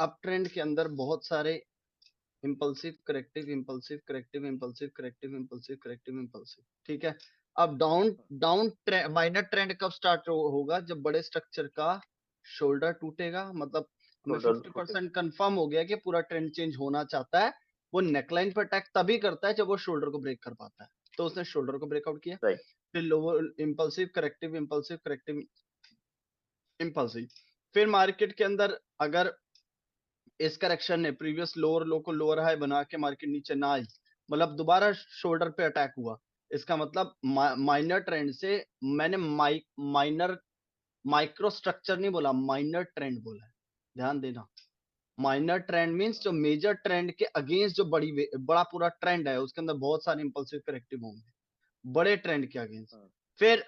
Up trend के अंदर बहुत सारे impulsive corrective impulsive corrective impulsive corrective impulsive corrective impulsive, ठीक है। अब डाउन डाउन माइनर ट्रेंड कब स्टार्ट होगा? जब बड़े स्ट्रक्चर का शोल्डर टूटेगा, मतलब हमें 50% कंफर्म हो गया कि पूरा ट्रेंड चेंज होना चाहता है। वो नेकलाइन पर अटैक तभी करता है जब वो शोल्डर को ब्रेक कर पाता है, तो उसने शोल्डर को ब्रेकआउट किया। फिर lower impulsive corrective impulsive corrective impulsive. फिर मार्केट के अंदर अगर इस करेक्शन ने प्रीवियस लोअर लो को लोअर हाई बना के मार्केट नीचे ना आई, मतलब दोबारा शोल्डर पे अटैक हुआ, इसका मतलब माइनर ट्रेंड से मैंने माइनर माइक्रो स्ट्रक्चर नहीं बोला, माइनर ट्रेंड बोला है, ध्यान देना। माइनर ट्रेंड मींस जो मेजर ट्रेंड के अगेंस्ट जो बड़ा पूरा ट्रेंड है उसके अंदर बहुत सारे इंपल्सिव करेक्टिव होंगे बड़े ट्रेंड के अगेंस्ट। फिर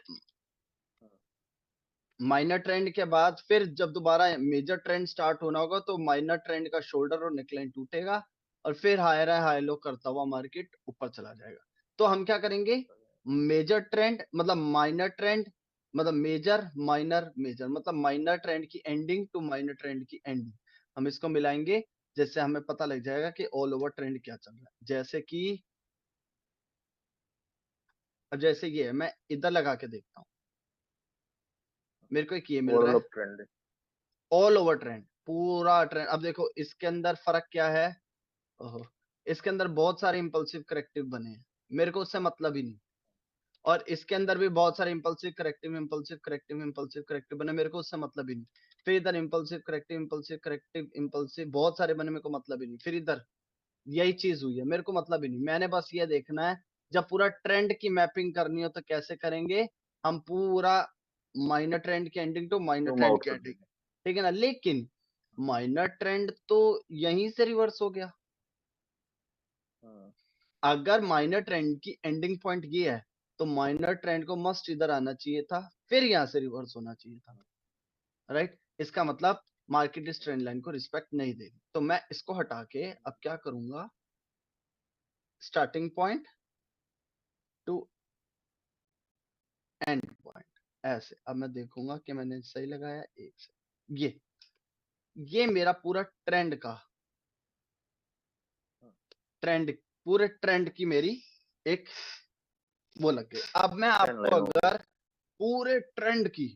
माइनर ट्रेंड के बाद फिर जब दोबारा मेजर ट्रेंड स्टार्ट होना होगा तो माइनर ट्रेंड का शोल्डर और नेकलाइन टूटेगा और फिर हायर हाई लो करता हुआ मार्केट ऊपर चला जाएगा। तो हम क्या करेंगे? मेजर ट्रेंड मतलब माइनर ट्रेंड, मतलब मेजर माइनर मेजर, मतलब माइनर ट्रेंड की एंडिंग टू माइनर ट्रेंड की एंडिंग, हम इसको मिलाएंगे जिससे हमें पता लग जाएगा कि ऑल ओवर ट्रेंड क्या चल रहा है। जैसे कि अब जैसे ये है, मैं इधर लगा के देखता हूँ, मेरे को एक ये मिल रहा है ऑल ओवर ट्रेंड, पूरा ट्रेंड। अब देखो इसके अंदर फर्क क्या है? ओहो, इसके अंदर बहुत सारे इंपल्सिव करेक्टिव बने हैं, मेरे को उससे मतलब ही नहीं। और इसके अंदर भी बहुत सारे impulsive corrective impulsive corrective impulsive corrective बने, मेरे को उससे मतलब ही नहीं। फिर इधर impulsive corrective impulsive corrective impulsive बहुत सारे बने, मेरे को मतलब ही नहीं। फिर इधर यही चीज हुई है, मेरे को मतलब ही नहीं। मैंने बस ये देखना है जब पूरा ट्रेंड की मैपिंग करनी हो तो कैसे करेंगे? हम पूरा माइनर ट्रेंड की एंडिंग टू माइनर ट्रेंड की एंडिंग, ठीक है ना। लेकिन माइनर ट्रेंड तो यहीं से रिवर्स हो गया। अगर माइनर ट्रेंड की एंडिंग पॉइंट ये है तो माइनर ट्रेंड को मस्ट इधर आना चाहिए था, फिर यहां से रिवर्स होना चाहिए था, राइट। इसका मतलब मार्केट इस ट्रेंड लाइन को रिस्पेक्ट नहीं देगी। तो मैं इसको हटा के अब क्या करूंगा? Starting point two and point, ऐसे। अब मैं देखूंगा कि मैंने सही लगाया। एक से ये मेरा पूरा ट्रेंड का ट्रेंड, पूरे ट्रेंड की मेरी एक वो लग गई। अब मैं आपको अगर पूरे ट्रेंड की,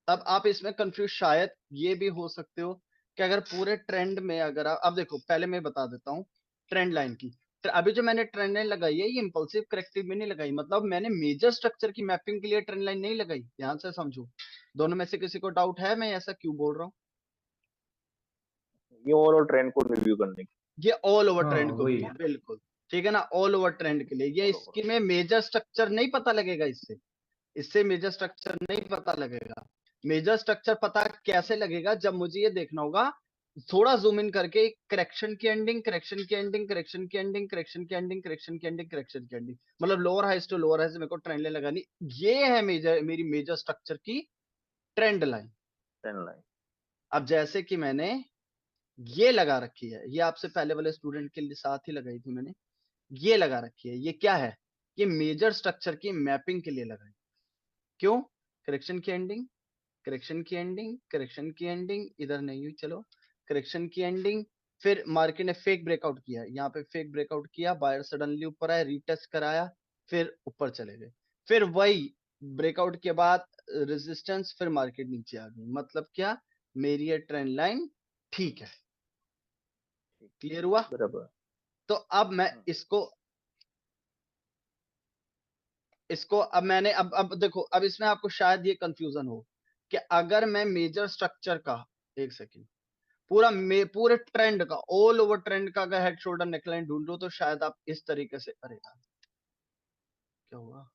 अब आप इसमें कंफ्यूज शायद ये भी हो सकते हो कि अगर पूरे ट्रेंड में अगर आप, अब देखो पहले मैं बता देता हूँ ट्रेंड लाइन की। तो अभी जो मैंने ट्रेंड लाइन लगाई है ये इंपल्सिव करेक्टिव में नहीं लगाई, मतलब मैंने मेजर स्ट्रक्चर की मैपिंग के लिए ट्रेंड लाइन नहीं लगाई। ध्यान से समझो, दोनों में से किसी को डाउट है मैं ऐसा क्यों बोल रहा हूँ? ये ओवरऑल ट्रेंड को रिव्यू करने की, ये ऑल ओवर ट्रेंड को भी बिल्कुल ठीक है ना, ऑल ओवर ट्रेंड के लिए। ये इसकी में मेजर स्ट्रक्चर नहीं पता लगेगा, इससे इससे मेजर स्ट्रक्चर नहीं पता लगेगा। मेजर स्ट्रक्चर पता कैसे लगेगा? जब मुझे ये देखना होगा थोड़ा जूम इन करके, करेक्शन की एंडिंग, करेक्शन की एंडिंग, करेक्शन की एंडिंग, करेक्शन की एंडिंग, करेक्शन की एंडिंग, करेक्शन की एंडिंग, मतलब लोअर हाइस टू लोअर हाइस मेरे को ट्रेंड लाइन लगानी। ये है मेरी मेजर स्ट्रक्चर की ट्रेंड लाइन। अब जैसे कि मैंने ये लगा रखी है, ये आपसे पहले वाले स्टूडेंट के लिए साथ ही लगाई थी मैंने, ये लगा रखी है। ये क्या है? ये मेजर स्ट्रक्चर की मैपिंग के लिए लगाई। क्यों? करेक्शन की एंडिंग, करेक्शन की एंडिंग, करेक्शन की एंडिंग, इधर नहीं हुई, चलो करेक्शन की एंडिंग। फिर मार्केट ने फेक ब्रेकआउट किया, यहाँ पे फेक ब्रेकआउट किया, बायर सडनली ऊपर आया, रीटेस्ट कराया, फिर ऊपर चले गए। फिर वही ब्रेकआउट के बाद रेजिस्टेंस, फिर मार्केट नीचे आ गई। मतलब क्या? मेरी ये ट्रेंड लाइन ठीक है। क्लियर हुआ? बराबर। तो अब मैं इसको अब मैंने अब देखो, अब इसमें आपको शायद ये कंफ्यूजन हो कि अगर मैं मेजर स्ट्रक्चर का, एक सेकेंड, पूरे ट्रेंड का, ऑल ओवर ट्रेंड का अगर हेड शोल्डर नेकलाइन ढूंढ लो तो शायद आप इस तरीके से, अरे यार क्या हुआ?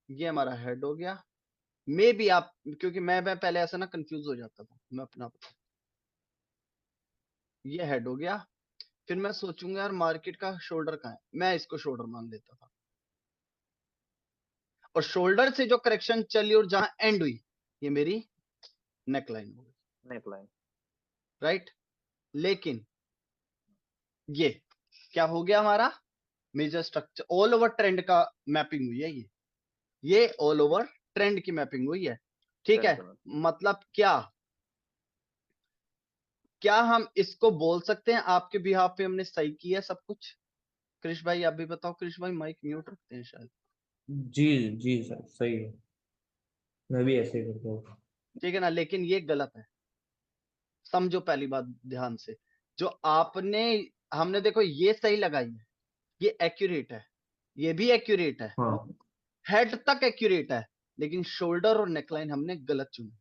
ये हमारा हेड हो गया। मे भी आप, क्योंकि मैं पहले ऐसा ना कंफ्यूज हो जाता था, मैं अपना, ये हेड हो गया। फिर मैं सोचूंगा यार मार्केट का शोल्डर कहाँ है, मैं इसको शोल्डर मान लेता था, और शोल्डर से जो करेक्शन चली और जहां एंड हुई ये मेरी नेकलाइन हो गई, नेकलाइन, राइट। लेकिन ये क्या हो गया? हमारा major structure all over trend का मैपिंग हुई है, ये ऑल ओवर ट्रेंड की मैपिंग हुई है, ठीक है। मतलब क्या? क्या हम इसको बोल सकते हैं आपके बिहाफ पे हमने सही किया सब कुछ? कृष भाई आप भी बताओ। कृष भाई माइक म्यूट रखते हैं शायद। जी जी सर सही है, मैं भी ऐसे ही करता हूँ। ठीक है ना, लेकिन ये गलत है। समझो पहली बात ध्यान से, जो आपने हमने देखो ये सही लगाई है, ये एक्यूरेट है, ये भी एक्यूरेट है, हाँ हेड तक एक्यूरेट है, लेकिन शोल्डर और नेकलाइन हमने गलत चुनी।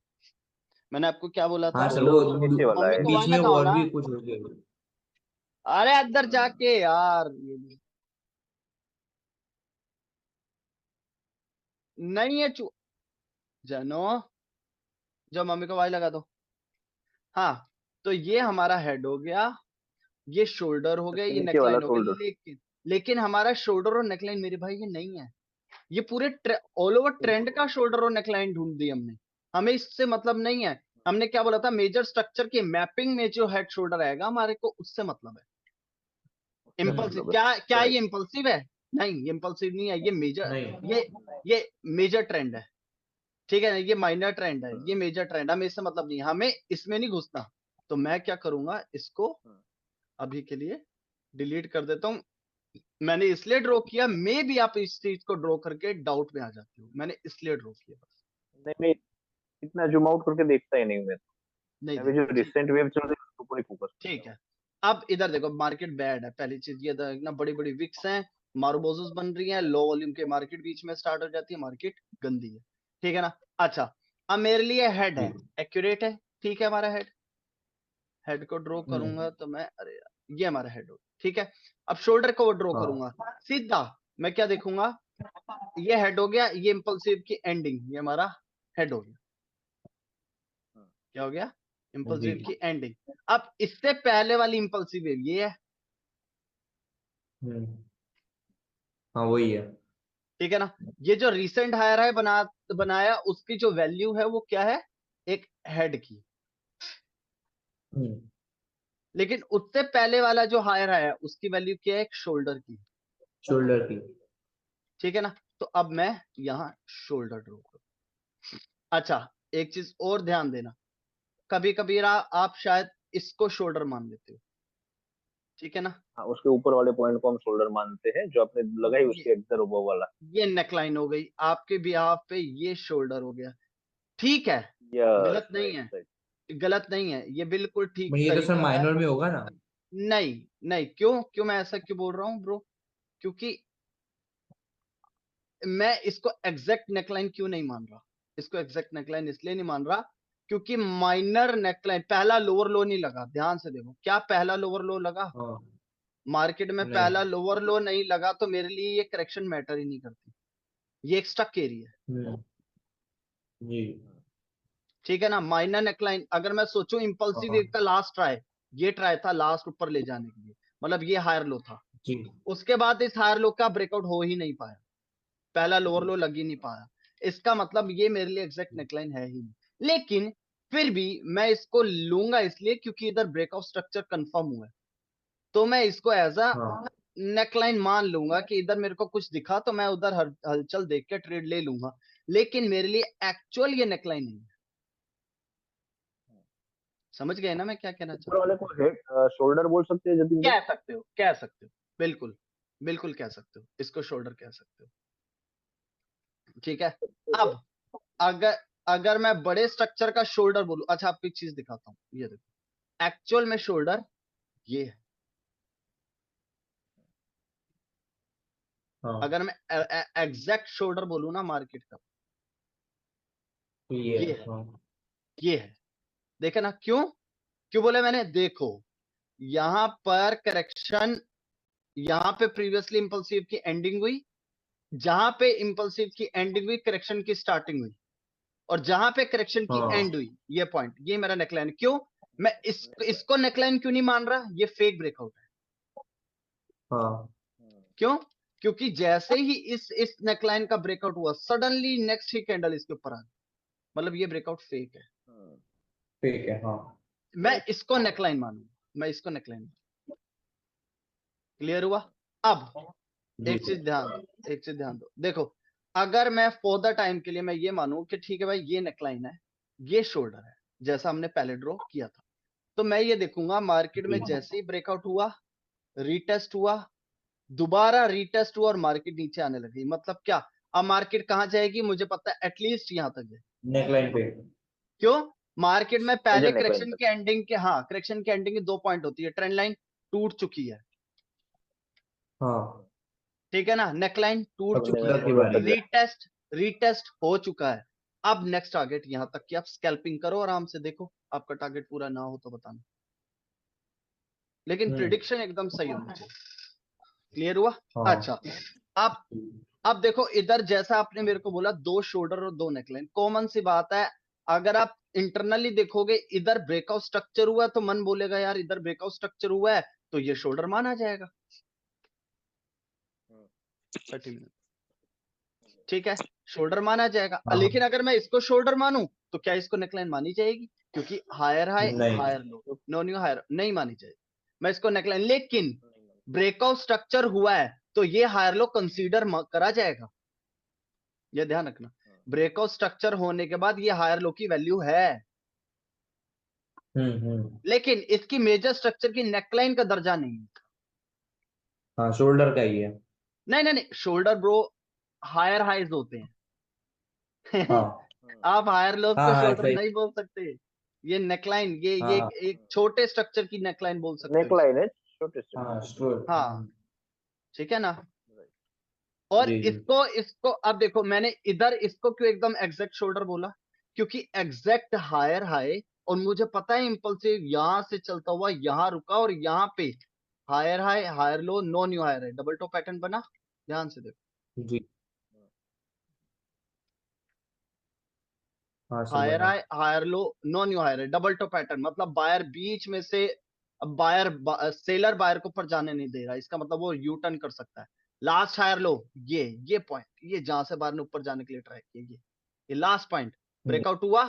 मैंने आपको क्या बोला था? हाँ सर, शोल्डर वो उससे नीचे वाला मम्मी है। को बीच वाई में लगाओ और ना। भी कुछ हो गया। अरे अंदर जाके यार, नहीं है जनो, जो मम्मी को वाई लगा दो। हाँ, तो ये हमारा हेड हो गया, ये शोल्डर हो गया, उससे ये नीचे वाला नेकलाइन हो गया, शोल्डर। लेकिन हमारा शोल्डर और नेकलाइन मेरे भाई ये नहीं है। ये पूरे ऑल ओवर ट्रेंड का शोल्डर और नेकलाइन ढूंढ दी हमने, हमें इससे मतलब नहीं है। हमने क्या बोला था? मेजर स्ट्रक्चर की मैपिंग में जो हेड शोल्डर आएगा हमारे को उससे मतलब है। इम्पल्सिव मतलब है। क्या क्या ये राइट। इम्पल्सिव है? नहीं, इम्पल्सिव नहीं है, ये मेजर, नहीं। ये ये मेजर ट्रेंड है। ठीक है ना, ये माइनर ट्रेंड है, हम्म, ये मेजर ट्रेंड, हमें इससे मतलब नहीं है, हमें इसमें नहीं घुसना। तो मैं क्या करूंगा, इसको हम्म। अभी के लिए डिलीट कर देता हूं। मैंने इसलिए ड्रॉ किया, मे भी आप इस चीज को ड्रॉ करके डाउट में आ जाते हो, मैंने इसलिए ड्रॉ किया बस। नहीं, मैं इतना जूम आउट करके देखता ही नहीं हूँ मैं तो। नहीं मैं भी जो देखते, ठीक, रिसेंट वेव चल रही है उसके ऊपर ही फोकस करता ठीक हूँ। है। अब इधर देखो, मार्केट बैड है, पहली चीज ये ना, बड़ी बड़ी विक्स हैं, मार्बोजस बन रही हैं, लो वॉल्यूम के मार्केट बीच में स्टार्ट हो जाती है, मार्केट गंदी है। ठीक है ना? अच्छा, अब मेरे लिए हेड जी। है, एक्यूरेट है, ठीक है हमारा हेड। हेड को ड्रॉ हम्म। करूंगा तो मैं, अरे यार ये हमारा हेड हो, ठीक है। अब शोल्डर को ड्रॉ हाँ करूंगा सीधा, मैं क्या देखूंगा? ये हेड हो गया, ये इम्पल्सिव की एंडिंग, ये हमारा हेड हो गया। हम्म। क्या हो गया? जी। इम्पल्सिव की एंडिंग। अब इससे पहले वाली इम्पल्सिव वेव ये है, हम्म। हाँ वही है। ठीक है ना? ये जो रिसेंट हायर है बनाया, उसकी जो वैल्यू है वो क्या है? एक हेड की। हम्म। लेकिन उससे पहले वाला जो हायर है उसकी वैल्यू क्या है? एक शोल्डर की। शोल्डर की। ठीक है ना? तो अब मैं यहां शोल्डर ड्रॉ करूं। अच्छा, एक चीज और ध्यान देना, कभी कभी आप शायद इसको शोल्डर मान लेते हो, ठीक है ना? हाँ, उसके ऊपर वाले पॉइंट को हम शोल्डर मानते हैं, जो आपने लगाई ये उसके एकदम ऊपर वाला। ये नेकलाइन हो गई आपके बिहाफ पे, ये शोल्डर हो गया, ठीक है, यस, गलत नहीं राइट है, राइट। गलत नहीं है, ये बिल्कुल ठीक मैं ये तो सर तरीका है। माइनर में होगा ना। नहीं, नहीं, क्यों क्यों मैं ऐसा क्यों बोल रहा हूँ ब्रो? क्योंकि मैं इसको एग्जैक्ट नेकलाइन क्यों नहीं मान रहा? इसको एग्जैक्ट नेकलाइन इसलिए नहीं मान रहा क्योंकि माइनर नेकलाइन, पहला लोअर लो नहीं लगा, ध्यान से देखो, क्या पहला लोअर लो लगा? हाँ। मार्केट में पहला नहीं। लोअर लो नहीं लगा तो मेरे लिए ये करेक्शन मैटर ही नहीं करती, ये एक स्टक एरिया है। जी। ठीक है ना? माइनर नेकलाइन, अगर मैं सोचूं इम्पल्सिव वेव हाँ का लास्ट ट्राई, ये ट्राई था लास्ट ऊपर ले जाने के लिए, मतलब ये हायर लो था, जी। उसके बाद इस हायर लो का ब्रेकआउट हो ही नहीं पाया, पहला लोअर लो लग ही नहीं पाया, इसका मतलब ये मेरे लिए एग्जैक्ट नेकलाइन है ही नहीं। लेकिन फिर भी मैं इसको लूंगा इसलिए क्योंकि इधर ब्रेकआउट स्ट्रक्चर कंफर्म हुआ है, तो मैं इसको एज अ हाँ नेकलाइन मान लूंगा कि इधर मेरे को कुछ दिखा तो मैं उधर हलचल देख के ट्रेड ले लूंगा, लेकिन मेरे लिए एक्चुअल ये नेकलाइन नहीं है। समझ गए ना मैं क्या कहना ऊपर चाहता वाले हूँ? को हेड शोल्डर बोल सकते हैं जतिन भाई। कह सकते हो, कह सकते हो, बिल्कुल, बिल्कुल कह सकते हो, इसको शोल्डर कह सकते हो। ठीक है। अब अगर अगर मैं बड़े स्ट्रक्चर का शोल्डर बोलूं, अच्छा आपको एक चीज दिखाता हूँ, ये देखो, एक्चुअल में शोल्डर ये है। हाँ। अगर मैं एग्जैक्ट शोल्डर बोलूं ना मार्केट का, तो ये ये है, है, हाँ। ये है। देखे ना, क्यों क्यों बोले मैंने? देखो, यहां पर करेक्शन, यहां पे प्रीवियसली इंपल्सिव की एंडिंग हुई, जहां पे इंपल्सिव की एंडिंग हुई करेक्शन की स्टार्टिंग हुई, और जहां पे करेक्शन की हाँ एंड हुई, ये पॉइंट, ये मेरा नेकलाइन। क्यों मैं इसको नेकलाइन क्यों नहीं मान रहा? ये फेक ब्रेकआउट है। हाँ। क्यों? क्योंकि जैसे ही इस नेकलाइन का ब्रेकआउट हुआ, सडनली नेक्स्ट ही कैंडल इसके ऊपर आ गई, मतलब ये ब्रेकआउट फेक है। ठीक है। हाँ मैं राइट। इसको नेकलाइन मानूंगा, मैं इसको नेकलाइन। क्लियर हुआ? अब जी एक सर। चीज ध्यान दो, एक चीज ध्यान दो, देखो, अगर मैं फॉर द टाइम के लिए मैं ये मानूं कि ठीक है भाई ये नेकलाइन है, ये शोल्डर है, जैसा हमने पहले ड्रॉ किया था, तो मैं ये देखूंगा मार्केट में जी। जैसे ही ब्रेकआउट हुआ, रीटेस्ट हुआ, दोबारा रीटेस्ट हुआ और मार्केट नीचे आने लगी, मतलब क्या, अब मार्केट कहां जाएगी मुझे पता है, एटलीस्ट यहां तक है। नेकलाइन पे। क्यों? मार्केट में पहले मेजर नेकलाइन करेक्शन तक। के एंडिंग के, हाँ करेक्शन के एंडिंग के 2 पॉइंट होती है, ट्रेंड लाइन टूट चुकी है, हाँ, ठीक है ना, नेकलाइन टूट अब चुकी शोल्डर है, की शोल्डर बारी तक है। गया। रीटेस्ट रीटेस्ट हो चुका है। अब नेक्स्ट टारगेट यहां तक कि आप स्कैल्पिंग करो आराम से, देखो आपका टारगेट पूरा ना हो तो बताना, लेकिन हम्म। प्रिडिक्शन एकदम सही होनी चाहिए। क्लियर हुआ? हाँ। अच्छा, अब अब देखो इधर जैसा आपने मेरे को बोला 2 शोल्डर और 2 नेकलाइन, कॉमन सी बात है, अगर आप इंटरनली देखोगे इधर ब्रेकआउट स्ट्रक्चर हुआ है तो मन बोलेगा यार इधर ब्रेकआउट स्ट्रक्चर हुआ है तो ये शोल्डर माना जाएगा 30 मिनट, ठीक है, शोल्डर माना जाएगा। हाँ। लेकिन अगर मैं इसको शोल्डर मानूं तो क्या इसको नेकलाइन मानी जाएगी? क्योंकि हायर हाई नहीं। Higher low, no new higher नहीं मानी जाएगी, मैं इसको नेकलाइन, लेकिन ब्रेकआउट स्ट्रक्चर हुआ है तो ये हायर लो कंसीडर करा जाएगा, ये ध्यान रखना। ब्रेकआउट स्ट्रक्चर होने के बाद ये हायर लो की वैल्यू है, हम्म। लेकिन इसकी मेजर स्ट्रक्चर की नेकलाइन का दर्जा नहीं है। हाँ, शोल्डर का ही है। नहीं नहीं नहीं, शोल्डर ब्रो हायर हाइज होते हैं। हाँ आप हायर लोज हाँ को हाँ, शोल्डर सही। नहीं बोल सकते, ये नेकलाइन, ये हाँ एक छोटे स्ट्रक्चर की नेकलाइन बोल सकते हो इसको। नेकलाइन है छोटे से। हाँ, स्ट्रोल। हाँ, ठीक है ना। और जी जी। इसको इसको अब देखो, मैंने इधर इसको क्यों एकदम एग्जैक्ट शोल्डर बोला, क्योंकि एग्जैक्ट हायर हाई, और मुझे पता है इंपल्सिव यहां से चलता हुआ यहां रुका और यहाँ पे higher high higher low no new higher है, डबल टॉप पैटर्न बना, ध्यान से देखो, जी। हाँ, सर हायर बना। High higher low no new higher है, डबल टॉप पैटर्न, मतलब बायर बीच में से, अब बायर सेलर बायर को ऊपर जाने नहीं दे रहा, इसका मतलब वो यू टर्न कर सकता है। लास्ट हायर लो, ये पॉइंट, ये जहां से बायर ने ऊपर जाने के लिए ट्राई किया, ये लास्ट पॉइंट हम्म। ब्रेकआउट हुआ,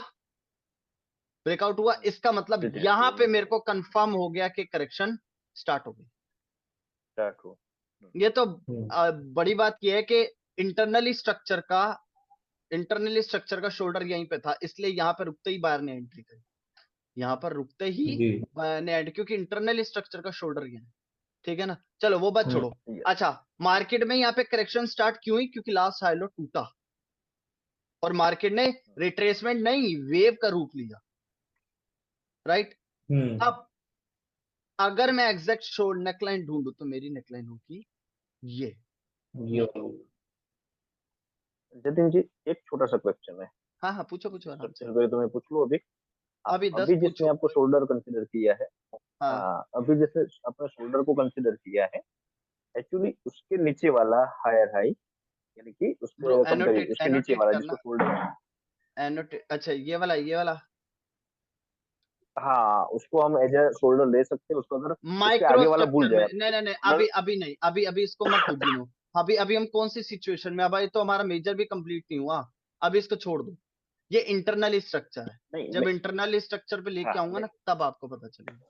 ब्रेकआउट हुआ, इसका मतलब यहां पे मेरे को कंफर्म हो गया कि करेक्शन स्टार्ट हो गई। स्टार्ट हो। ये तो हम्म। बड़ी बात यह है कि इंटरनली स्ट्रक्चर का इंटरनली स्ट्रक्चर का शोल्डर यहीं पे था, इसलिए यहाँ पे रुकते ही बायर ने एंट्री करी, यहाँ पर रुकते ही जी। बायर ने एंट्री, क्योंकि इंटरनल स्ट्रक्चर का शोल्डर ये है, ठीक है ना। चलो वो बात हम्म। छोड़ो। Yes. अच्छा, मार्केट में यहाँ पे करेक्शन स्टार्ट क्यों हुई? क्योंकि लास्ट हाई लो टूटा और मार्केट ने रिट्रेसमेंट नहीं वेव का रूप लिया, राइट। हम्म। अब अगर मैं एग्जैक्ट शोल्डर नेकलाइन ढूंढू तो मेरी नेकलाइन होगी ये। ये जतिन जी, एक छोटा सा क्वेश्चन है। हाँ हाँ, पूछो पूछो उससे आराम से, पहले तो मैं पूछ लूं अभी। अभी 10 अभी जिसने पूछो। आपको शोल्डर कंसीडर किया है, हाँ अभी जैसे आपने शोल्डर को कंसीडर किया है, एक्चुअली उसके नीचे वाला हायर हाई, यानी कि ब्रो, उसके कम करिए, एनोटेट उसके नीचे एनोटेट वाला जिसको करना, शोल्डर, एनोटेट, अच्छा ये वाला हाँ उसको हम एज ए शोल्डर ले सकते हैं। उसको अगर उसके माइक्रो आगे वाला भूल स्ट्रक्चर जाए में, आप, नहीं नहीं नहीं, मतलब अभी नहीं, अभी इसको मत गिनो। अभी हम कौन सी सिचुएशन में, अभी तो हमारा मेजर भी कंप्लीट नहीं हुआ, अभी इसको छोड़ दो, ये इंटरनल स्ट्रक्चर है, नहीं जब इंटरनल स्ट्रक्चर पे हाँ लेके आऊंगा ना नहीं, तब आपको पता चलेगा।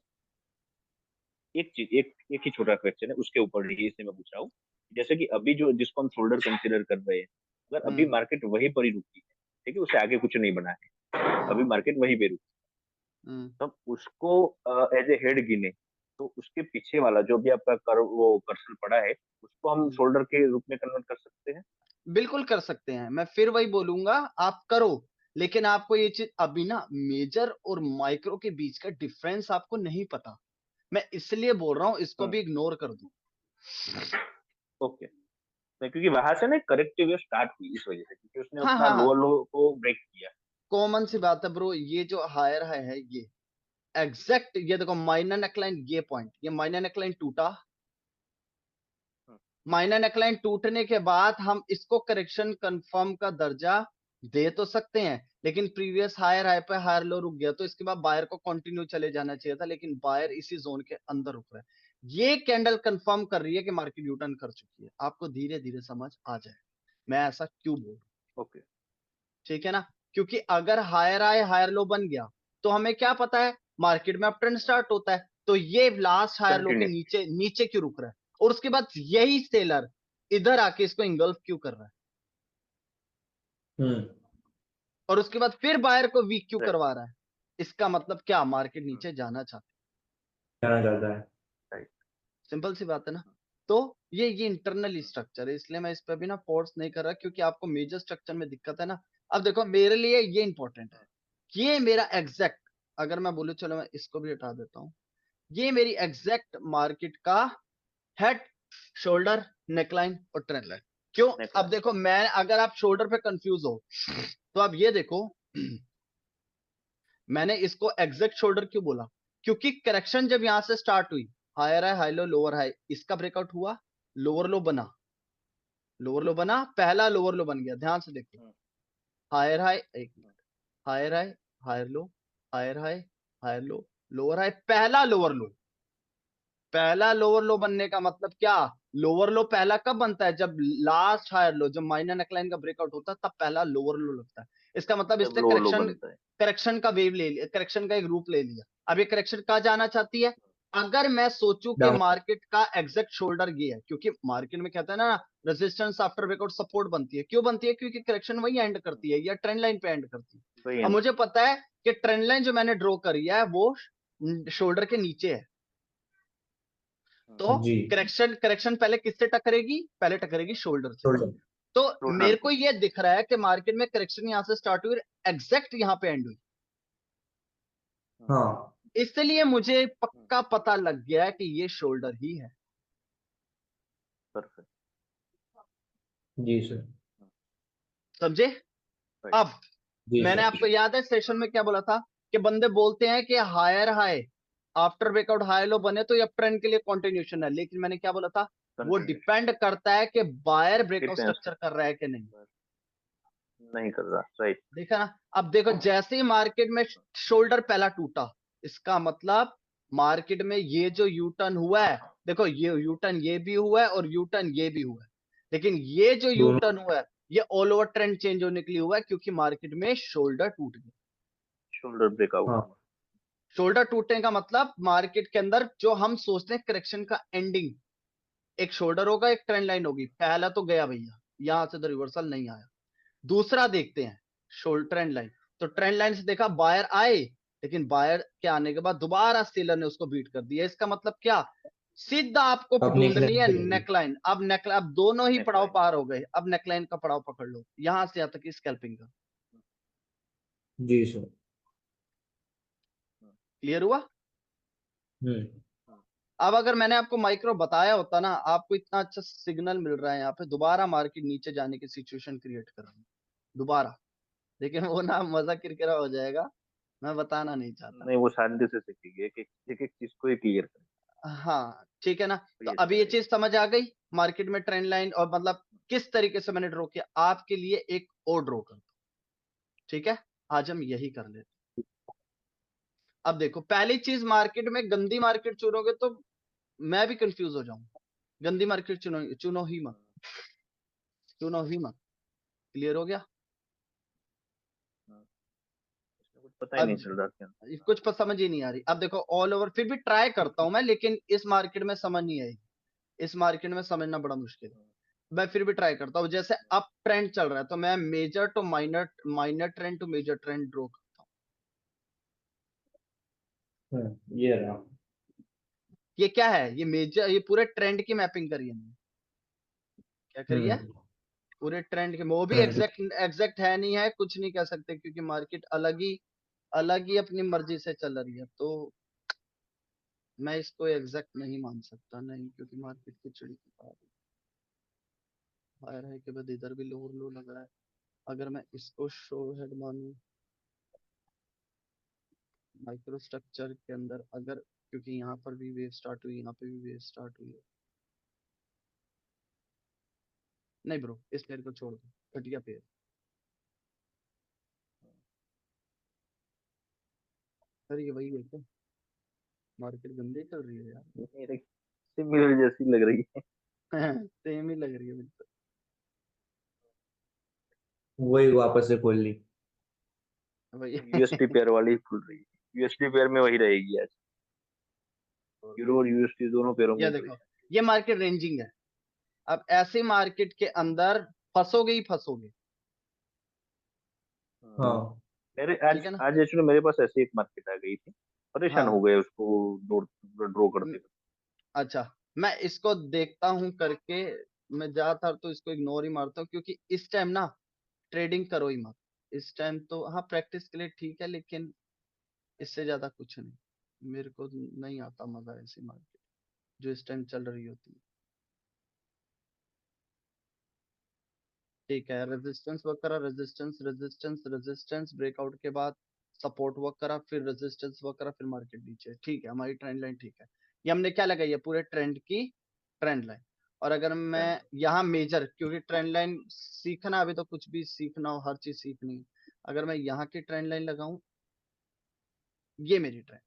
एक चीज, एक ही छोटा क्वेश्चन है उसके ऊपर ही इसे मैं पूछ रहा हूँ। जैसे कि अभी जो जिसको हम शोल्डर कंसीडर कर रहे हैं, अगर अभी हम्म मार्केट वहीं पर ही रुकी है, ठीक है, उससे आगे कुछ नहीं बना है, अभी हम्म मार्केट वहीं पे रुकी, हम्म तब उसको एज ए हेड गिने, तो उसके पीछे वाला जो भी आपका वो कर्सर पड़ा है, उसको हम हम्म। शोल्डर के रूप में कन्वर्ट कर सकते हैं। बिल्कुल कर सकते हैं, मैं फिर वही बोलूंगा, आप करो, लेकिन आपको ये चीज अभी ना मेजर और माइक्रो के बीच का डिफरेंस आपको नहीं पता, मैं इसलिए बोल रहा हूँ इसको भी इग्नोर कर दो। ओके। नहीं, क्योंकि वहां से ना करेक्टिव वेव स्टार्ट हुई इस वजह से, क्योंकि उसने हाँ अपना हाँ हाँ, लोअर लो को ब्रेक किया। कॉमन सी बात है ब्रो, ये जो हायर हाई है ये एग्जैक्ट, ये देखो माइनर नेकलाइन, ये पॉइंट, ये माइनर नेकलाइन टूटा, माइनर नेकलाइन टूटने के बाद हम इसको करेक्शन कंफर्म का दर्जा दे तो सकते हैं, लेकिन प्रीवियस हायर हाई पे हायर लो रुक गया तो इसके बाद बायर को कंटिन्यू चले जाना चाहिए था, लेकिन बायर इसी जोन के अंदर रुक रहा है। ये कैंडल कंफर्म कर रही है कि मार्केट यू टर्न कर चुकी है, आपको धीरे धीरे समझ आ जाए मैं ऐसा क्यों बोल रहा हूं, ओके। ठीक है ना। क्योंकि अगर हायर हाई हायर लो बन गया तो हमें क्या पता है मार्केट में अप ट्रेंड स्टार्ट होता है, तो ये लास्ट हायर लो के कंटिन्यू। नीचे नीचे क्यों रुक रहा है, और उसके बाद यही सेलर इधर आके इसको इंगल्फ क्यों कर रहा है, हम्म। और उसके बाद फिर बायर को वीक क्यों करवा रहा है, इसका मतलब क्या, मार्केट नीचे जाना चाहती जाना चाहता है। है। सिंपल सी बात है ना। तो ये इंटरनल स्ट्रक्चर है, इसलिए मैं इस पे भी ना फोर्स नहीं कर रहा, क्योंकि आपको मेजर स्ट्रक्चर में दिक्कत है ना। अब देखो मेरे लिए ये इंपॉर्टेंट है, ये मेरा एग्जैक्ट, अगर मैं बोलूं, चलो मैं इसको भी हटा देता हूँ, ये मेरी एग्जैक्ट मार्केट का हेड, शोल्डर, नेकलाइन और ट्रेंड लाइन। क्यों? अब देखो, मैं, अगर आप शोल्डर पे कंफ्यूज हो तो आप ये देखो, मैंने इसको एग्जैक्ट शोल्डर क्यों बोला, क्योंकि करेक्शन जब यहां से स्टार्ट हुई, higher high, high low, lower high, इसका ब्रेकआउट हुआ, लोअर लो बना, लोअर लो बना, पहला लोअर लो बन गया, ध्यान से देखो, हायर हाई, एक minute, higher high, higher low, higher high, higher low, lower high, पहला लोअर लो। पहला लोअर लो बनने का मतलब क्या, लोअर लो पहला कब बनता है, जब लास्ट हायर लो, जब माइनर नेकलाइन का ब्रेकआउट होता है, तब पहला लोअर लो लगता है। इसका मतलब इसने लोअर लो करेक्शन, बनता है। करेक्शन का वेव ले लिया, करेक्शन का एक रूप ले लिया। अब ये करेक्शन कहाँ जाना चाहती है, अगर मैं सोचूं कि डाउन। मार्केट का एग्जैक्ट शोल्डर ये है, क्योंकि मार्केट में कहते हैं ना, रेजिस्टेंस आफ्टर ब्रेकआउट सपोर्ट बनती है, क्यों बनती है, क्योंकि करेक्शन वही एंड करती है या ट्रेंड लाइन पे एंड करती है। वही अब end मुझे पता है कि ट्रेंड लाइन जो मैंने ड्रॉ करी है वो शोल्डर के नीचे है, तो जी। करेक्शन, करेक्शन पहले किससे टकरेगी, पहले टकरेगी शोल्डर से। शोल्डर। तो शोल्डर मेरे को से। ये दिख रहा है कि मार्केट में करेक्शन यहां से स्टार्ट हुई, एग्जैक्ट यहां पे एंड हुई, हाँ। इसलिए मुझे पक्का पता लग गया है कि ये शोल्डर ही है। परफेक्ट। जी सर। समझे? अब जी मैंने सर। आपको याद है सेशन में क्या बोला था, कि बंदे बोलते हैं कि higher high after breakout high low बने तो ये अप ट्रेंड के लिए कंटिन्यूशन है, लेकिन मैंने क्या बोला था, वो डिपेंड करता है कि बायर ब्रेकआउट स्ट्रक्चर कर रहा है कि नहीं। नहीं कर रहा, राइट। देखा ना। अब देखो, जैसे ही मार्केट में शोल्डर पहला टूटा, इसका मतलब मार्केट में ये जो यू टर्न हुआ है, देखो ये यू टर्न ये भी हुआ है और यू टर्न ये भी हुआ है, लेकिन ये जो यू दोनों। टर्न हुआ है ये ऑल ओवर ट्रेंड चेंज होने के लिए हुआ है, क्योंकि मार्केट में शोल्डर टूट गया। Shoulder breakout. हाँ। शोल्डर टूटने का मतलब मार्केट के अंदर जो हम सोचते हैं करेक्शन का एंडिंग, एक शोल्डर होगा, एक ट्रेंड लाइन होगी, पहला तो गया भैया, यहां से तो रिवर्सल नहीं आया। दूसरा देखते हैं शोल्डर ट्रेंड लाइन, तो ट्रेंड लाइन से देखा बायर आए, लेकिन बायर के आने के बाद दोबारा सेलर ने उसको बीट कर दिया, इसका मतलब क्या, सीधा आपको अब ढूंढनी नेकलाइन है पे लगी। नेकलाइन। अब नेकलाइन, अब दोनों ही पड़ाव नेकलाइन। पार हो गए, अब नेकलाइन का पड़ाव पकड़ लो, यहां से यहां तक की स्कैल्पिंग का। जी सर। क्लियर हुआ? हम्म। अब अगर मैंने आपको माइक्रो बताया होता ना, आपको इतना अच्छा सिग्नल मिल रहा है यहाँ पे, दोबारा मार्केट नीचे जाने की सिचुएशन क्रिएट कर रही है दोबारा, लेकिन वो ना मजा किरकिरा हो जाएगा, मैं बताना नहीं चाहता। नहीं, वो शांति से सीखेगी, एक एक चीज को क्लियर करें। हाँ ठीक है ना। तो तो ये अभी अच्छा ये रहेगा। चीज समझ आ गई, मार्केट में ट्रेंड लाइन और मतलब किस तरीके से मैंने ड्रॉ किया, आपके लिए एक और ड्रॉ कर दो, ठीक है, आज हम यही कर लेते हैं। अब देखो, पहली चीज, मार्केट में गंदी मार्केट चुनोगे तो मैं भी कंफ्यूज हो जाऊंगा, गंदी मार्केट चुनो, चुनो ही मत, चुनो ही मत। क्लियर हो गया? इसमें कुछ पता ही नहीं अब चल रहा क्या। कुछ समझ ही नहीं आ रही। अब देखो ऑल ओवर फिर भी ट्राई करता हूं मैं, लेकिन इस मार्केट में समझ नहीं आई, इस मार्केट में समझना बड़ा मुश्किल है। मैं फिर भी ट्राई करता हूँ, जैसे अप ट्रेंड चल रहा है तो मैं major to minor, minor trend to major trend draw करता हूँ। ये रहा। ये क्या है, ये मेजर, ये पूरे ट्रेंड की मैपिंग करी है मैंने। क्या करी है? हम्म। पूरे ट्रेंड के, वो भी ट्रेंड। एग्जैक्ट, एग्जैक्ट है नहीं है, कुछ नहीं कह सकते, क्योंकि मार्केट अलग ही अपनी मर्जी से चल रही है, तो मैं इसको एग्जैक्ट नहीं मान सकता, नहीं, क्योंकि मार्केट की चिड़ी की पार हायर है के बाद इधर भी लोअर लो लग रहा है। अगर मैं इसको शो हेड मानूं माइक्रो स्ट्रक्चर के अंदर, अगर, क्योंकि यहाँ पर भी वेव स्टार्ट हुई, यहाँ पे भी वेव स्टार्ट हुई है, नहीं ब्रो, इस पेयर को छोड़ दो, घटिया पेयर। सर ये वही है क्या, मार्केट गंदे चल रही है मेरे सिमिलर जैसी लग रही है। यार। सेम ही लग रही है बिल्कुल। वही वापस से खोल ली। वही। यूएसडी पेयर वाली ही खुल रही है। यूएसडी पेयर में वही रहेगी आज। यूरो और यूएसडी दोनों पेयरों में ये वही। देखो, ये मार्केट रेंजिंग है, अब ऐसे मार्केट के अंदर फंसोगे ही फंसोगे। हाँ। मेरे ठीक है ना। आज एक्चुअली मेरे पास ऐसी एक मार्केट आ गई थी, परेशान हाँ हो गए उसको ड्रॉ म- करते करते। अच्छा, मैं इसको देखता हूँ करके। मैं ज्यादातर तो इसको इग्नोर ही मारता हूँ, क्योंकि इस टाइम ना ट्रेडिंग करो ही मत। इस टाइम तो हाँ प्रैक्टिस के लिए ठीक है, लेकिन इससे ज्यादा कुछ नहीं। मेरे को नहीं आता मजा ऐसी मार्केट जो इस टाइम चल रही होती है। ठीक है, रेजिस्टेंस वर्क करा, रेजिस्टेंस रेजिस्टेंस रेजिस्टेंस, ब्रेकआउट के बाद सपोर्ट वर्क करा, फिर रेजिस्टेंस वर्क करा, फिर मार्केट नीचे। ठीक है, हमारी ट्रेंड लाइन ठीक है। ये हमने क्या लगाई है, पूरे ट्रेंड की ट्रेंड लाइन। और अगर मैं यहाँ मेजर, क्योंकि ट्रेंड लाइन सीखना, अभी तो कुछ भी सीखना हो, हर चीज सीखनी है। अगर मैं यहाँ की ट्रेंड लाइन लगाऊं, ये मेरी ट्रेंड।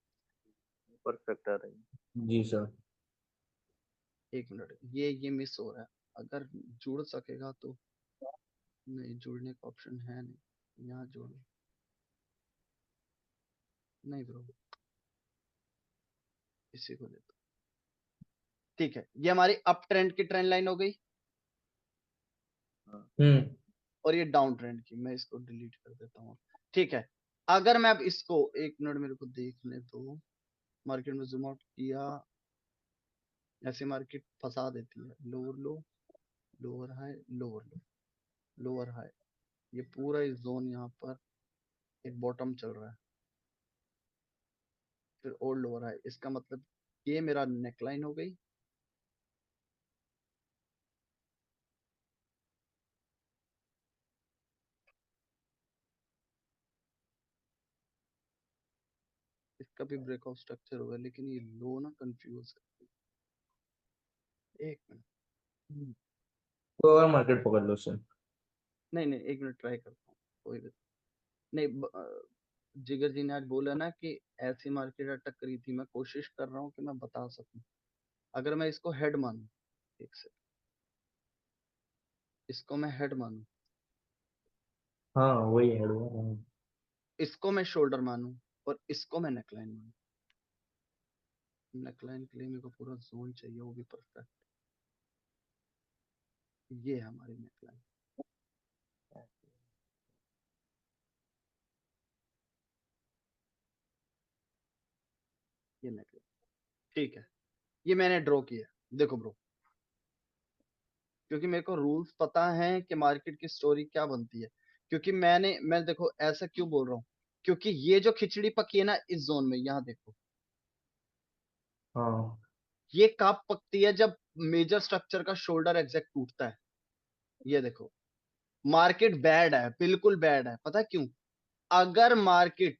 परफेक्ट आ रही है। जी सर। एक मिनट, ये मिस हो रहा है। अगर जुड़ सकेगा तो। नहीं, जुड़ने का ऑप्शन है नहीं यहाँ जोड़। नहीं ब्रो, इसी को लेता। ठीक है, ये हमारी अप ट्रेंड की ट्रेंड लाइन हो गई। हाँ, और ये डाउन ट्रेंड की, मैं इसको डिलीट कर देता हूँ। ठीक है, अगर मैं अब इसको, एक मिनट मेरे को देखने दो। मार्केट में जूम आउट किया, ऐसे मार्केट फंसा देती है। Lower low, lower high, lower low, lower high. ये पूरा इस जोन यहाँ पर एक बॉटम चल रहा है, फिर और लोअर हाई। इसका मतलब ये मेरा नेकलाइन हो गई। इसका भी ब्रेकआउट स्ट्रक्चर होगा, लेकिन ये लो ना कंफ्यूज। एक मिनट। तो और मार्केट पकड़ लो सर। नहीं नहीं, एक मिनट ट्राई करता हूँ। कोई भी नहीं। जिगर जी ने आज बोला ना कि ऐसी मार्केट अटक करी थी, मैं कोशिश कर रहा हूँ कि मैं बता सकूं। अगर मैं इसको हेड मानूं, एक से, इसको मैं हेड मानूं, हाँ वही है वो, हाँ। इसको मैं शोल्डर मानूं, और इसको मैं नेकलाइन मानूं। नेकलाइन के लिए मेरे को पूरा जोन चाहिए, वो भी परफेक्ट। ये है हमारी नेकलाइन। ये नेकलाइन ठीक है। ये मैंने ड्रॉ किया। देखो ब्रो, क्योंकि मेरे को रूल्स पता है कि मार्केट की स्टोरी क्या बनती है। क्योंकि मैं देखो ऐसा क्यों बोल रहा हूँ, क्योंकि ये जो खिचड़ी पकी है ना इस जोन में, यहाँ देखो, हाँ ये कब पकती है, जब मेजर स्ट्रक्चर का शोल्डर एग्जैक्ट टूटता है। ये देखो, मार्केट बैड है, बिल्कुल बैड है। पता है क्यों? अगर मार्केट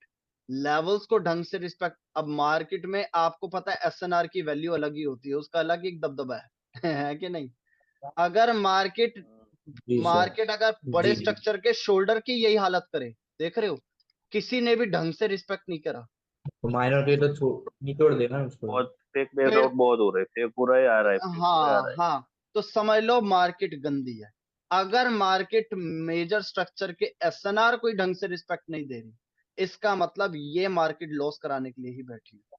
लेवल्स को ढंग से रिस्पेक्ट, अब मार्केट में आपको पता है एसएनआर की वैल्यू अलग ही होती है, उसका अलग एक दबदबा है है कि नहीं? अगर मार्केट जी सर। मार्केट अगर बड़े जी जी। स्ट्रक्चर के शोल्डर की यही हालत करे, देख रहे हो, किसी ने भी ढंग से रिस्पेक्ट नहीं करा। तो माइनर के तो निचोड़ देना उसको। बहुत फेक बेस फिर आउट बहुत हो रहे, फेक पूरा ही आ रहा है, फेक पूरा ही आ रहा हाँ है। हाँ, तो समझ लो मार्केट गंदी है। अगर मार्केट मेजर स्ट्रक्चर के एसएनआर कोई ढंग से रिस्पेक्ट नहीं दे रही, इसका मतलब ये मार्केट लॉस कराने के लिए ही बैठी है।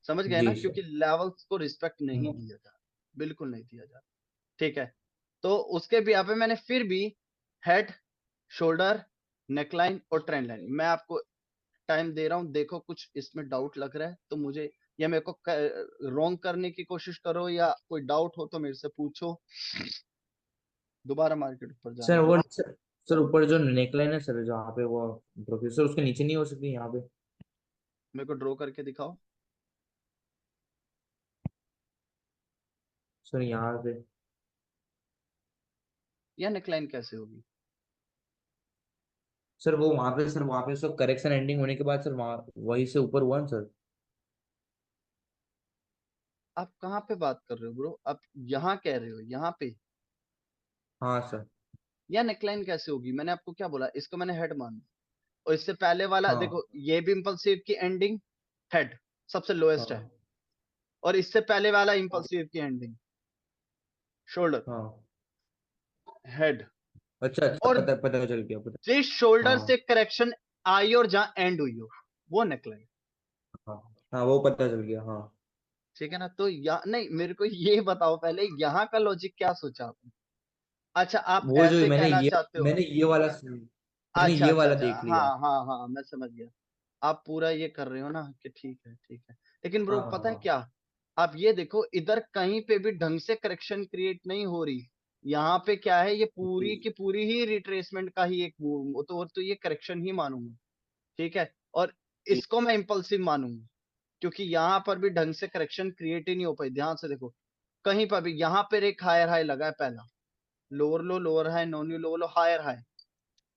समझ गए ना? जी क्योंकि सर। लेवल्स को रिस्पेक्ट नहीं दिया जा रहा, बिल्कुल नहीं दिया जा रहा। ठीक है, तो उसके भी यहाँ पे मैंने फिर भी हेड, शोल्डर, नेकलाइन और ट्रेंड लाइन, मैं आपको टाइम दे रहा हूं। देखो कुछ इसमें डाउट लग रहा है तो मुझे, या मेरे को रॉन्ग करने की कोशिश करो, या कोई डाउट हो तो मेरे से पूछो। दोबारा मार्केट ऊपर सर जाने दो। वो सर ऊपर जो नेकलाइन है सर, जहाँ पे वो प्रोफेसर, उसके नीचे नहीं हो सकती यहाँ पे? मेरे को ड्रॉ करके दिखाओ। सर यहाँ पे। या नेकलाइन कैसे होगी? सर वो वहां पे, सर वहां पे सब करेक्शन एंडिंग होने के बाद सर वहां वहीं से ऊपर हुआ ना सर। आप कहाँ पे बात कर रहे हो ब्रो? आप यहाँ कह रहे हो यहाँ पे? हाँ सर। या नेकलाइन कैसे होगी? मैंने आपको क्या बोला, इसको मैंने हेड माना। और इससे पहले वाला हाँ देखो, ये भी इम्पल्सिव की एंडिंग हेड सबसे लोएस्ट है। हाँ और इससे पहले वाला इम्पल्सिव की एंडिंग शोल्डर, हाँ। हेड। अच्छा अच्छा, और पता पता चल गया, पता। जिस शोल्डर हाँ से करेक्शन आई और जहां एंड हुई हो, वो नेकलाइन। हाँ हाँ, वो पता चल गया, हाँ। ठीक है ना? तो या नहीं, मेरे को ये बताओ पहले यहाँ का लॉजिक क्या सोचा आपने? अच्छा, आप वो जो ऐसे कहना चाहते हो? मैंने ये वाला नहीं अच्छा ये अच्छा वाला अच्छा, देख लिया। हाँ हाँ हाँ, मैं समझ गया। आप पूरा ये कर रहे हो ना कि ठीक है ठीक है, लेकिन ब्रो हाँ हाँ पता है हाँ क्या, आप ये देखो इधर कहीं पे भी ढंग से करेक्शन क्रिएट नहीं हो रही। यहाँ पे क्या है, ये पूरी जी की पूरी ही रिट्रेसमेंट का ही एक वो तो, और तो ये करेक्शन ही मानूंगा। ठीक है, और जी इसको मैं इम्पल्सिव मानूंगा, क्योंकि यहाँ पर भी ढंग से करेक्शन क्रिएट ही नहीं हो पाई। ध्यान से देखो, कहीं पर भी यहाँ पर एक हायर हाई लगा है पहला, lower low lower high, no new lower low higher high,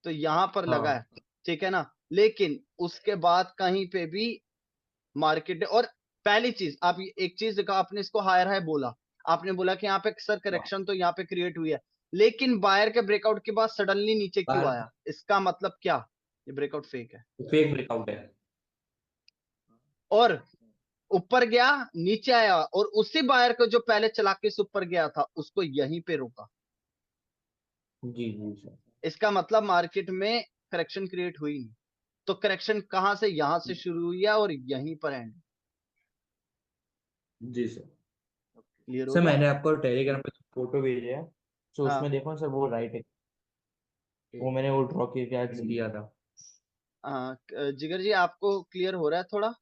तो यहाँ पर लगा हाँ है। ठीक है ना, लेकिन उसके बाद कहीं पे भी मार्केट, और पहली चीज आप एक चीज देखो, आपने इसको हायर हाई बोला, आपने बोला कि यहाँ पे सर हाँ, करेक्शन तो यहाँ पे क्रिएट हुई है, लेकिन बायर के ब्रेकआउट के बाद सडनली नीचे क्यों बाहर आया, इसका मतलब क्या, ये ब्रेकआउट फेक है। फेक ब्रेकआउट है। और ऊपर गया, नीचे आया, और उसी बायर को जो पहले चला के इस ऊपर गया था उसको यहीं पे रोका। जी जी सर। इसका मतलब मार्केट में करेक्शन क्रिएट हुई नहीं। तो करेक्शन कहां से, यहां से शुरू हुई है और यहीं पर एंड। जी सर। क्लियर हो सर गया। मैंने आपको टेलीग्राम पे फोटो भेजे है, तो हाँ उसमें देखो सर वो राइट है, वो ठीक है। मैंने वो ड्रॉ करके आज किया था। हाँ जिगर जी, आपको क्लियर हो रहा है थोड़ा।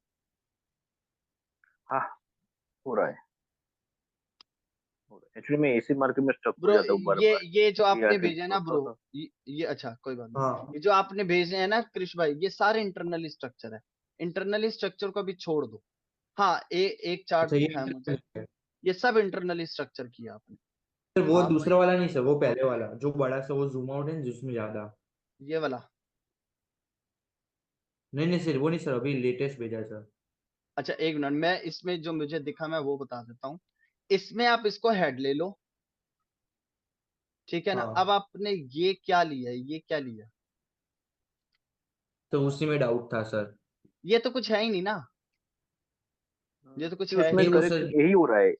हाँ, हो रहा है, हो रहा है। एक्चुअली मैं इसी मार्केट में स्टक हो ब्रो जाता हूँ बार ये बार। ये जो ये आपने आके भेजा है ना थोड़ा ब्रो, सा। ये अच्छा कोई बात नहीं, हाँ ये जो आपने भेजे हैं ना कृष भाई, ये सारे इंटरनल स्ट्रक्चर है। इंटरनल स्ट्रक्चर को भी छोड़ दो। हाँ एक चार्ट अच्छा ये दिखाया मुझे, इंटरनल है। ये सब इंटरनल स्ट्रक्चर किया आपने। सर वो आप दूसरा वाला नहीं सर, वो पहले वाला जो बड़ा सा वो जूम आउट है जिसमें ज्यादा। ये वाला, नहीं नहीं सर वो नहीं सर, अभी लेटेस्ट भेजा है सर। अच्छा एक मिनट, मैं इसमें जो मुझे दिखा मैं वो बता देता हूँ। इसमें आप इसको हेड ले लो, ठीक है ना। अब हाँ आपने ये क्या लिया है, ये क्या लिया, तो उसी में डाउट था सर। ये तो कुछ है ही नहीं ना, ये तो कुछ कि है उसमें ही नहीं वो नहीं। करेक्शन सर यही हो रहा है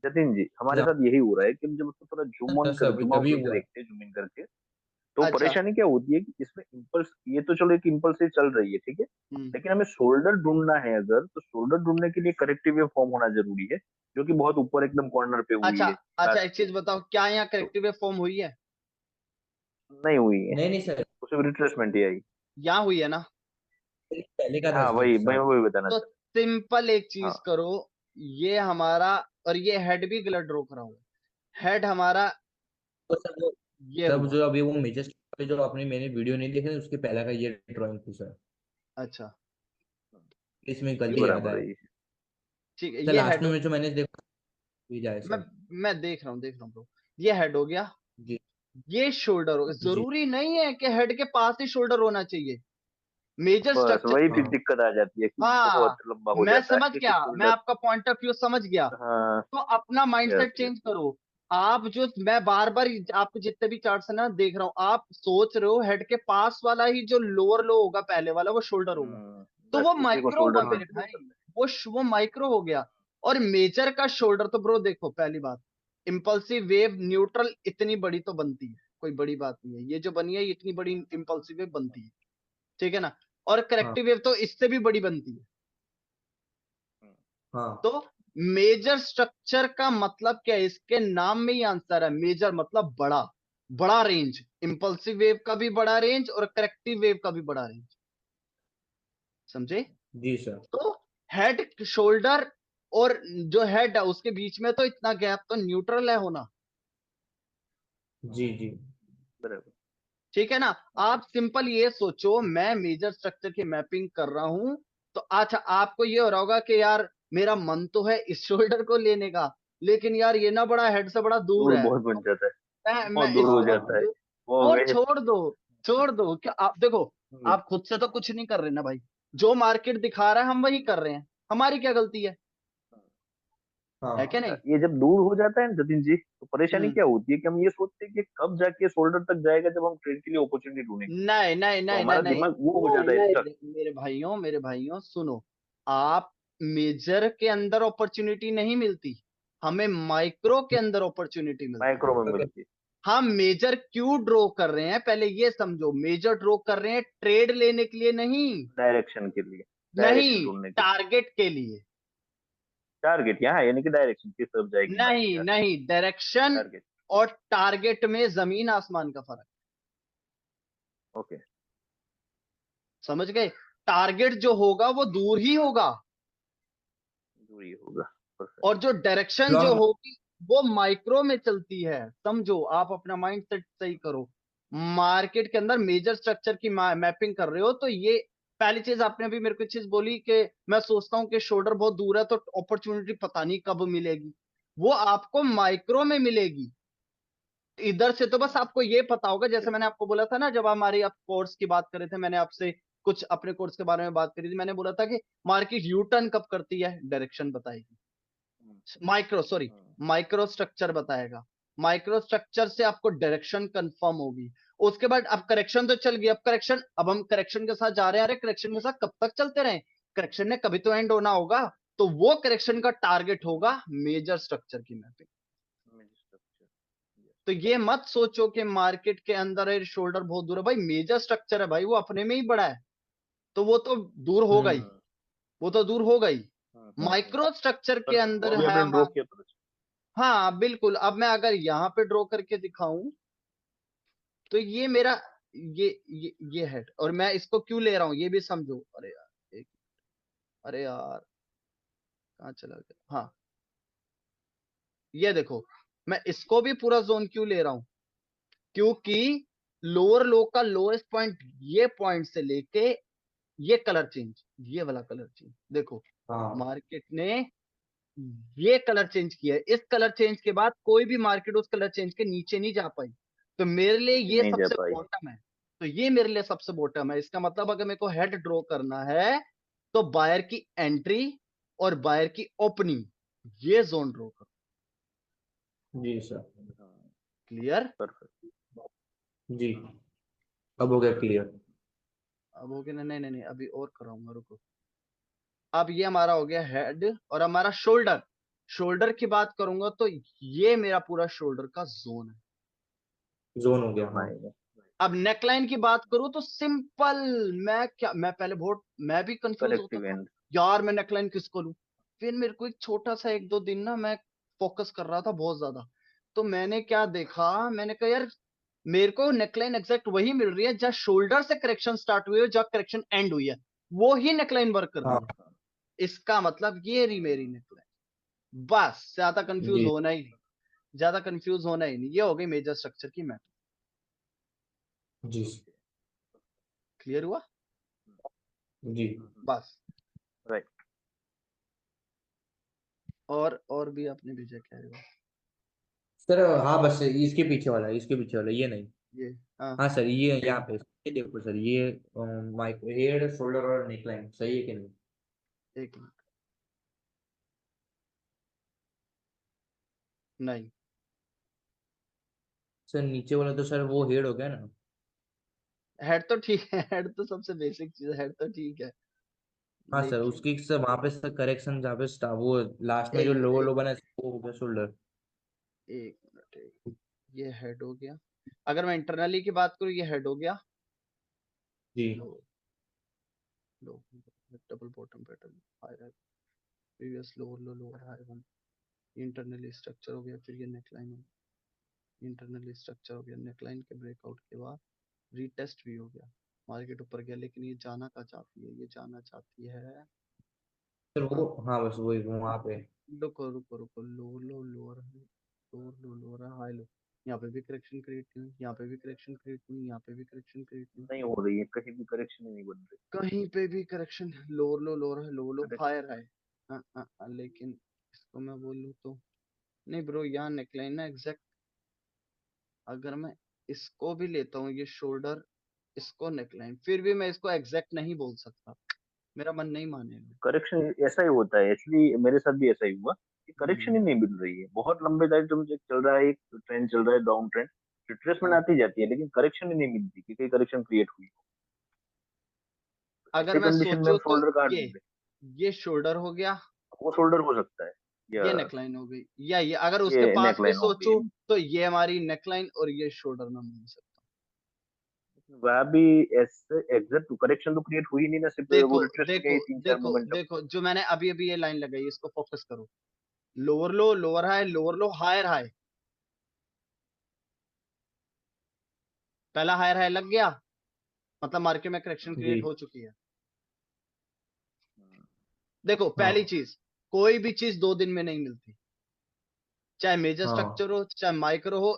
जतिन जी, हमारे जहाँ साथ यही हो रहा है कि हम जब उसको थोड़ा जूम ऑन कर तभी जूम आउट तभी करके हुआ है। देखते हैं, जूम इन करके, तो अच्छा। परेशानी क्या होती है कि इसमें इम्पल्स, ये तो चलो एक इम्पल्स से चल रही है, ठीक है, हम्म। लेकिन हमें शोल्डर ढूंढना है अगर, तो शोल्डर ढूंढने के लिए करेक्टिव वेव फॉर्म होना जरूरी है, जो कि बहुत ऊपर एकदम कॉर्नर पे हुई अच्छा है अच्छा, लास्ट एक पे। चीज बताओ, क्या यहाँ तो करेक्टिव फॉर्म हुई है, नहीं हुई है, नहीं नहीं सर, तो सिर्फ रिट्रेसमेंट ही आई। यहाँ हुई है ना। पहले का था हाँ सर वही मैं सर। वही बताना तो चाह सिंपल एक रहा। चीज हाँ, करो, ये हमारा, और ये हेड भी गलत ड्रॉ करा हुआ है, हेड हमारा तो सर वो ये तब हुआ। जो अभी वो मेजर जो आपने मैंने वीडियो नहीं देखी थी, उसके पहले का ये ड्राइंग थी सर। अच्छा इसमें ये गलती ज्यादा बराबर है। है ये। ठीक है, सर ये लास्ट हेड में हो, मैं जो मैंने देखा ये जाए मैं सर। मैं देख रहा हूँ ब्रो, ये हेड हो गया, जी ये शोल्डर हो, जी जरूरी नहीं है कि हेड के पास ही शोल्डर होना चाहिए, मेजर बस स्ट्रक्चर। वही फिर हाँ दिक्कत आ जाती है कि बहुत हाँ लंबा हो मैं जाता है समझ क्योंकि गया, मैं शोल्डर। आपका पॉइंट ऑफ व्यू समझ गया। हाँ, तो अपना yes mindset yes change yes. करो। आप जो, मैं बार बार आपको जितने भी चार्ट्स है ना देख रहा हूँ, आप सोच रहे हो हेड के पास वाला ही जो लोअर लो होगा पहले वाला वो शोल्डर होगा, तो वो बस उसी को माइक्रो हुआ शोल्डर मेरे कंसीडर भाई, करते वो माइक्रो हो गया। और मेजर का शोल्डर तो ब्रो देखो, पहली बात, इंपल्सिव वेव न्यूट्रल इतनी बड़ी तो बनती है, कोई बड़ी बात नहीं है, ये जो बनी है ये इतनी बड़ी इंपल्सिव वेव बनती है, ठीक है ना। और हाँ करेक्टिव वेव तो इससे भी बड़ी बनती है। हैं। हाँ तो मेजर स्ट्रक्चर का मतलब क्या है, इसके नाम में ही आंसर है, मेजर मतलब बड़ा, बड़ा रेंज, इंपल्सिव वेव का भी बड़ा रेंज और करेक्टिव वेव का भी बड़ा रेंज, समझे। जी सर। तो हेड शोल्डर और जो हेड है उसके बीच में तो इतना गैप तो न्यूट्रल है होना, जी जी बराबर। ठीक है ना। आप सिंपल ये सोचो, मैं मेजर स्ट्रक्चर की मैपिंग कर रहा हूं, तो अच्छा आपको ये हो रहा होगा कि यार मेरा मन तो है इस शोल्डर को लेने का, लेकिन यार ये ना बड़ा हेड से बड़ा दूर दूर है, बहुत बन तो जाता है, मैं बहुत दूर हो इसको हाँ जाता है वो और वे। छोड़ दो क्या, आप देखो, हम्म, आप खुद से तो कुछ नहीं कर रहे ना भाई, जो मार्केट दिखा रहा है हम वही कर रहे हैं, हमारी क्या गलती है हाँ क्या नहीं। ये जब दूर हो जाता है ना जतिन जी, तो परेशानी हम्म। क्या होती है कि हम ये सोचते हैं कि कब जाके शोल्डर तक जाएगा जब हम ट्रेड के लिए अपॉर्चुनिटी ढूंढेंगे। नहीं नहीं तो नहीं नहीं हमारा नहीं, दिमाग वो हो जाता है स्टक। मेरे भाइयों सुनो, आप मेजर के अंदर अपॉर्चुनिटी नहीं मिलती, हमें माइक्रो के अंदर अपॉर्चुनिटी मिलती है। माइक्रो में मिलती है हम मेजर क्यों ड्रॉ कर रहे हैं, पहले ये समझो, मेजर ड्रॉ कर रहे हैं ट्रेड लेने के लिए नहीं, डायरेक्शन के लिए, डायरेक्शन नहीं ढूंढने के लिए। टारगेट के लिए, टारगेट यहाँ यानी कि डायरेक्शन किस तरफ जाएगी मार्केट नहीं जाके। नहीं, डायरेक्शन टारगेट। और टारगेट में जमीन आसमान का फर्क। ओके। समझ गए? टारगेट जो होगा वो दूर ही होगा, दूरी होगा। परफेक्ट। और जो डायरेक्शन जो लॉन्ग होगी वो माइक्रो में चलती है। समझो, आप अपना माइंड सेट सही करो। मार्केट के अंदर मेजर स्ट्रक्चर की मैपिंग कर रहे हो, तो ये पहली चीज आपने अभी मेरे को चीज बोली कि मैं सोचता हूँ कि शोल्डर बहुत दूर है तो अपॉर्चुनिटी पता नहीं कब मिलेगी। वो आपको माइक्रो में मिलेगी। इधर से तो बस आपको ये पता होगा, जैसे मैंने आपको बोला था ना, जब हमारी आप कोर्स की बात कर रहे थे, मैंने आपसे कुछ अपने कोर्स के बारे में बात करी थी, मैंने बोला था कि मार्केट यू टर्न कब करती है, डायरेक्शन बताएगी। हम्म। माइक्रो स्ट्रक्चर बताएगा। माइक्रो स्ट्रक्चर से आपको डायरेक्शन कंफर्म होगी। उसके बाद अब करेक्शन तो चल गई, अब हम करेक्शन के साथ जा रहे हैं। अरे करेक्शन के साथ कब तक चलते रहे? करेक्शन ने कभी तो एंड होना होगा। तो वो करेक्शन का टारगेट होगा मेजर स्ट्रक्चर की मैपिंग। तो ये मत सोचो कि मार्केट के अंदर है शोल्डर बहुत दूर है, भाई मेजर स्ट्रक्चर है भाई, वो अपने में ही बड़ा है, तो वो तो दूर होगा ही। हम्म। वो तो दूर होगा ही। हम्म। माइक्रो स्ट्रक्चर के परफेक्ट, वो अंदर अभी है आपने ड्रॉ किया पता चला। हाँ बिल्कुल। अब मैं अगर यहाँ पे ड्रॉ करके दिखाऊं, तो ये मेरा ये हेड, और मैं इसको क्यों ले रहा हूं ये भी समझो। अरे यार अरे यार कहाँ चला गया? हाँ, ये देखो, मैं इसको भी पूरा जोन क्यों ले रहा हूं, क्योंकि लोअर लो का लोएस्ट पॉइंट, ये पॉइंट से लेके ये कलर चेंज, ये वाला कलर चेंज देखो, हाँ मार्केट ने ये कलर चेंज किया है। इस कलर चेंज के बाद कोई भी मार्केट उस कलर चेंज के नीचे नहीं जा पाई। तो मेरे लिए नीचे ये नहीं जा सबसे पाई। बॉटम है। तो ये मेरे लिए सबसे बॉटम है। इसका मतलब अगर मेरे को हेड ड्रॉ करना है, तो बायर की एंट्री और बायर की ओपनिंग, ये जोन ड्रॉ करो। जी सर। क्लियर? परफेक्ट। जी, अब हो गया क्लियर। अब हो गया ना? नहीं नहीं नहीं, अभी और कराऊंगा, रुको। अब ये हमारा हो गया हेड, और हमारा शोल्डर। शोल्डर की बात करूंगा तो ये मेरा पूरा शोल्डर का जोन है। जोन हो गया, जोन हाँ। आएगा। अब नेकलाइन की बात करूं तो सिंपल, मैं पहले बहुत, मैं भी कंफ्यूज होता करेक्टिव था एंड। यार, मैं नेकलाइन किसको लूं। फिर मेरे को एक छोटा सा एक दो दिन ना मैं फोकस कर रहा था बहुत ज्यादा। तो मैंने क्या देखा, मैंने कहा यार मेरे को नेकलाइन एग्जैक्ट वही मिल रही है जहाँ शोल्डर से करेक्शन स्टार्ट हुई है, जहाँ करेक्शन एंड हुई है, वो ही नेकलाइन वर्क कर रही हाँ है। इसका मतलब ये रही मेरी नेकलाइन। बस ज्यादा कंफ्यूज जी होना ही नहीं, ज्यादा कंफ्यूज होना ही नहीं। ये हो गई मेजर स्ट्रक्चर की मैप। जी क्लियर हुआ? जी। बस। राइट। और भी आपने भेजा क्या है? सर हाँ, बस इसके पीछे वाला, इसके पीछे वाला, ये नहीं। ये हाँ, हाँ सर, ये यहाँ पे ये देखो सर, ये माइक हेड शोल्डर और नेकलाइन सही है कि नहीं? एक मिनट। नहीं, सर नीचे वाला तो सर वो हेड हो गया ना। हेड तो ठीक है, हेड तो सबसे बेसिक चीज है, हेड तो ठीक है। हाँ सर, लेकिन उसकी सर वहाँ पे सर करेक्शन जहाँ पे वो लास्ट में एक जो मिनट, लो लो बना है, वो हो गया शोल्डर। एक मिनट, ये हेड हो गया। अगर मैं इंटरनली की बात करूँ, ये हेड हो गया। जी low, low, double bottom pattern, high high, previous lower low, lower high one, internally structure हो गया। फिर ये नेकलाइन हो गया, इंटरनली स्ट्रक्चर हो गया। नेकलाइन के ब्रेकआउट के बाद रीटेस्ट भी हो गया, मार्केट ऊपर गया, लेकिन ये जाना कहाँ चाहती है? ये जाना चाहती है, सर वो, हाँ बस वही वहाँ पे। रुको रुको रुको, low low lower, lower low lower high low. यहाँ पे भी करेक्शन क्रिएट हुई, यहाँ पे भी करेक्शन क्रिएट हुई, यहाँ पे भी करेक्शन क्रिएट हुई। नहीं हो रही है, कहीं भी करेक्शन ही नहीं बन रही। कहीं पे भी करेक्शन, लोअर लो लोअर है, लो लो करेक्ट। हायर है। लेकिन इसको मैं बोलूँ तो नहीं ब्रो, यहाँ नेकलाइन ना एग्जैक्ट, अगर मैं इसको भी लेता हूँ, ये शोल्डर, इसको नेकलाइन, फिर भी मैं इसको एग्जैक्ट नहीं बोल सकता, मेरा मन नहीं मानेगा। करेक्शन ऐसा ही होता है, एक्चुअली मेरे साथ भी ऐसा ही हुआ कि करेक्शन हम्म, ही नहीं मिल रही है। बहुत लंबे टाइम तुम चल रहा है, एक ट्रेंड चल रहा है, डाउन ट्रेंड, रिट्रेसमेंट हाँ। आती जाती है, लेकिन करेक्शन ही नहीं मिलती कि कहीं करेक्शन क्रिएट हुई हो। अगर ऐसे मैं कंडीशन में हम सोचूं तो शोल्डर काट ये देंगे। ये शोल्डर हो गया, वो शोल्डर हो सकता है, या ये नेकलाइन हो गई, या ये अगर उसके ये पास भी नेकलाइन हो गई। सोचूं तो ये हमारी नेकलाइन और ये शोल्डर में बोल सकता वह भी ऐसे एग्जैक्ट करेक्शन तो क्रिएट हुई नहीं ना, हूँ। सिर्फ वो देखो रिट्रेस में देखो गई तीन चार देखो मोमेंटम। देखो, जो मैंने अभी अभी ये लाइन लगाई, इसको फोकस करो। Lower low lower high, lower low higher high, पहला हायर हाई लग गया, मतलब मार्केट में करेक्शन क्रिएट जी हो चुकी है। देखो पहली हाँ चीज, कोई भी चीज 2 दिन में नहीं मिलती, चाहे मेजर हाँ स्ट्रक्चर हो चाहे माइक्रो हो।